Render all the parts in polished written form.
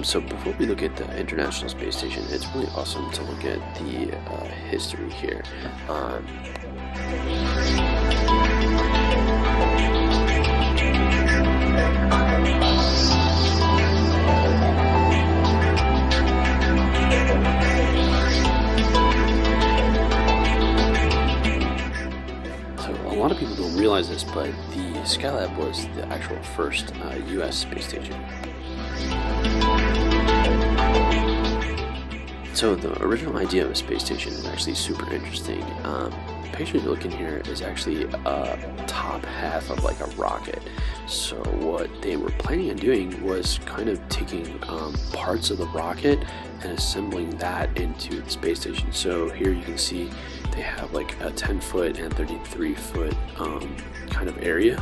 So before we look at the International Space Station, it's really awesome to look at the history here. A lot of people don't realize this, but the SKYLAB was the actual first US space station. So the original idea of a space station is actually super interesting. The picture you're looking here is actually a top half of like a rocket. So what they were planning on doing was kind of taking parts of the rocket and assembling that into the space station. So here you can see they have like a 10-foot and 33-foot kind of area.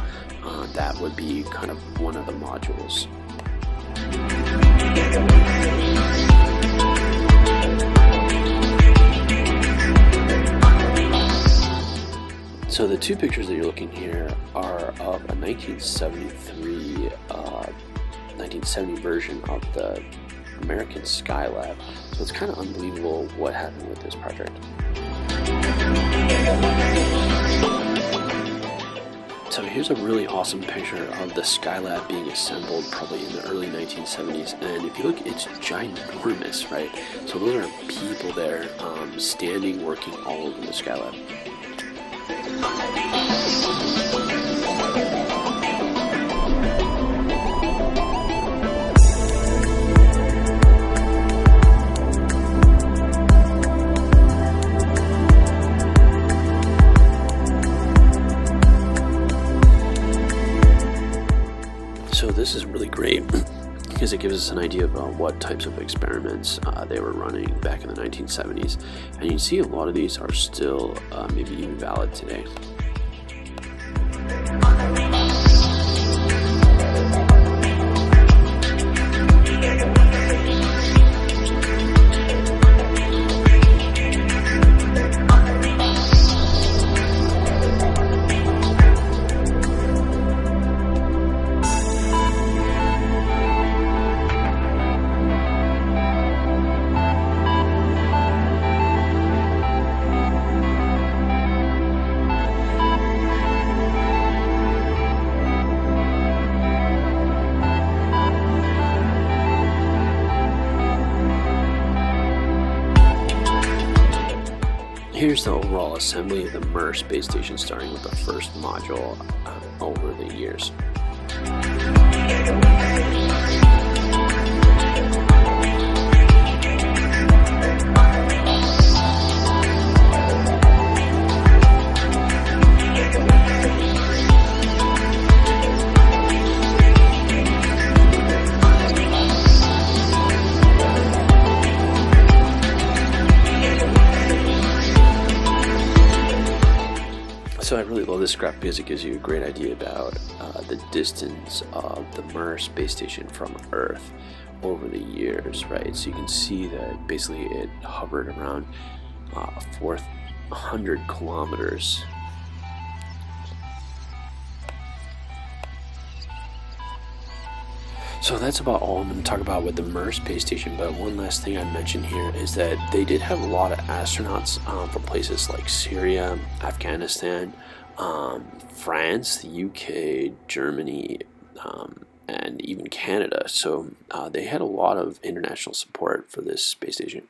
That would be kind of one of the modules. So the two pictures that you're looking here are of a 1970 version of the American SKYLAB. So it's kind of unbelievable what happened with this project. So here's a really awesome picture of the SKYLAB being assembled probably in the early 1970s, and if you look, it's ginormous, right? So those are people there standing, working all over the SKYLAB. So this is really great because it gives us an idea about what types of experiments they were running back in the 1970s. And you can see a lot of these are still maybe even valid today. Here's the overall assembly of the Mir space station, starting with the first module over the years. So I really love this graph because it gives you a great idea about the distance of the Mir space station from Earth over the years, right? So you can see that basically it hovered around 400 kilometers. So that's about all I'm going to talk about with the Mir space station, but one last thing I'd mention here is that they did have a lot of astronauts from places like Syria, Afghanistan, France, the UK, Germany, and even Canada. So they had a lot of international support for this space station.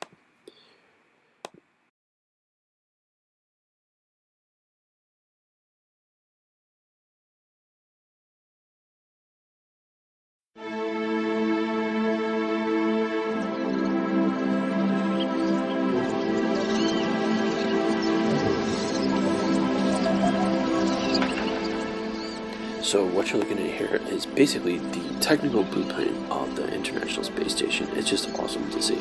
So what you're looking at here is basically the technical blueprint of the International Space Station. It's just awesome to see.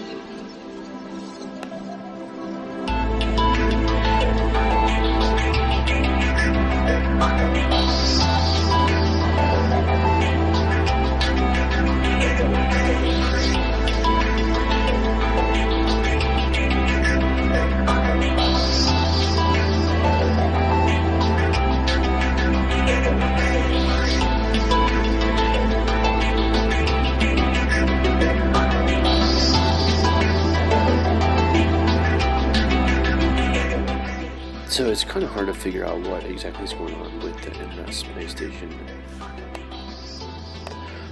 So it's kind of hard to figure out what exactly is going on with the International Space Station.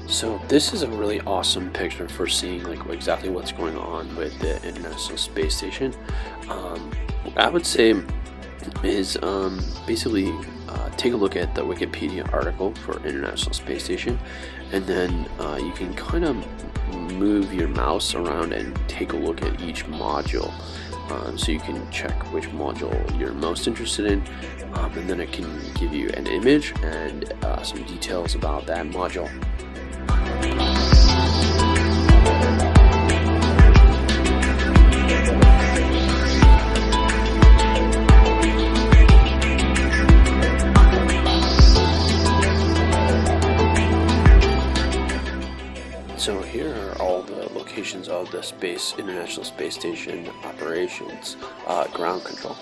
So this is a really awesome picture for seeing like exactly what's going on with the International Space Station. I would say is basically take a look at the Wikipedia article for International Space Station, and then you can kind of move your mouse around and take a look at each module. So you can check which module you're most interested in, and then it can give you an image and some details about that module. So here are all the locations of the International Space Station operations, ground control.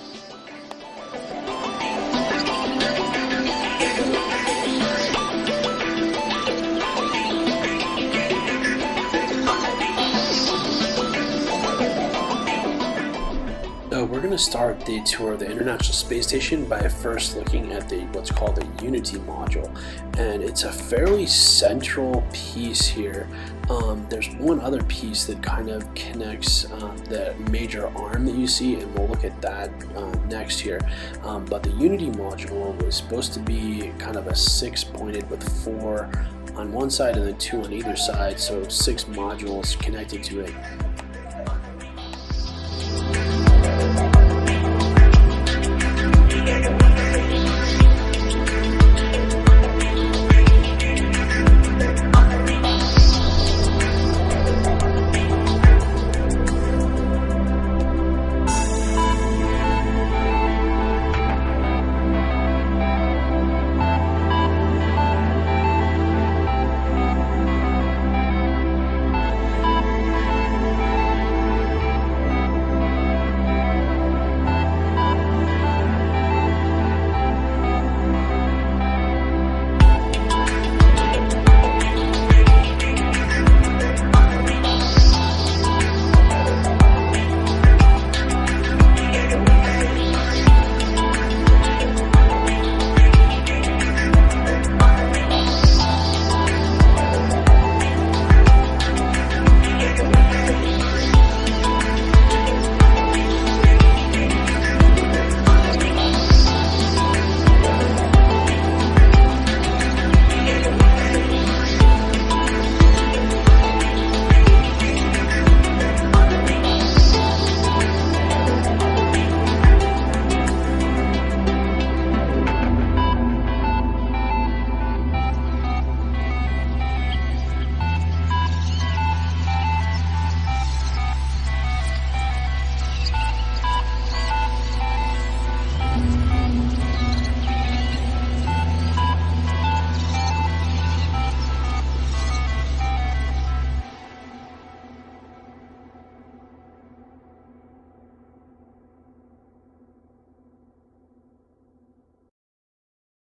So we're going to start the tour of the International Space Station by first looking at what's called the Unity module, and it's a fairly central piece here. There's one other piece that kind of connects the major arm that you see, and we'll look at that next here. But the Unity module was supposed to be kind of a 6-pointed with 4 on one side and then 2 on either side, so 6 modules connected to it.